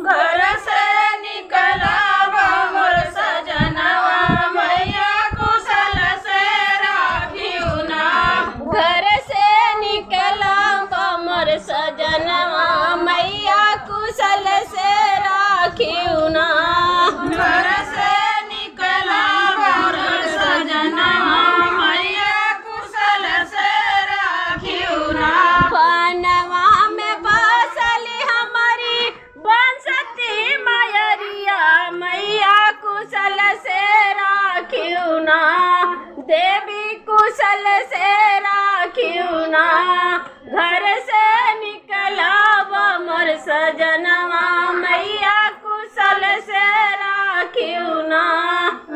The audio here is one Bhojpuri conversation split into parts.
घर से निकला मोर सजनवा मैया कुशल से राखियो ना। घर से निकला मोर सजनवा मैया कुशल से राखियो ना। घर से निकला मोर सजनवा मैया कुशल से राखियो ना। बनवा में बसली हमारी बंसती मयरिया मैया कुशल से राखियो ना। देवी कुशल से राखियो ना। घर से निकला मोर सजनवा मैया कुशल से राखियो ना।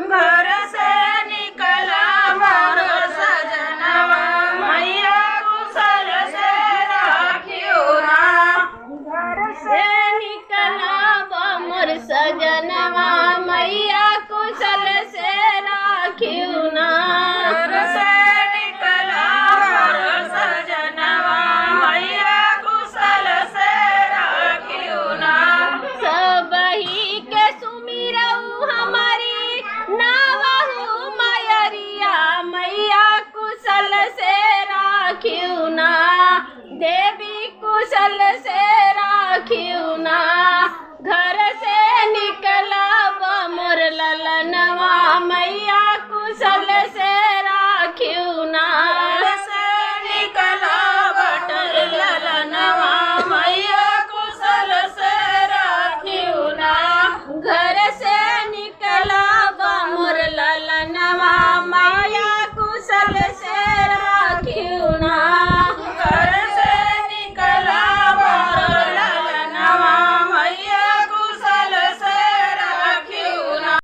घर से निकला मोर सजनवा मैया कुशल से राखियो ना। घर से निकला मोर सजनवा मैया कुशल से राखियो ना। घर से निकला मोर सजनवा मैया कुशल से राखियो ना। सबही के सुमिरऊ हमारी नावहु मयरिया मैया कुशल से राखियो ना। देवी कुशल से राखियो ना।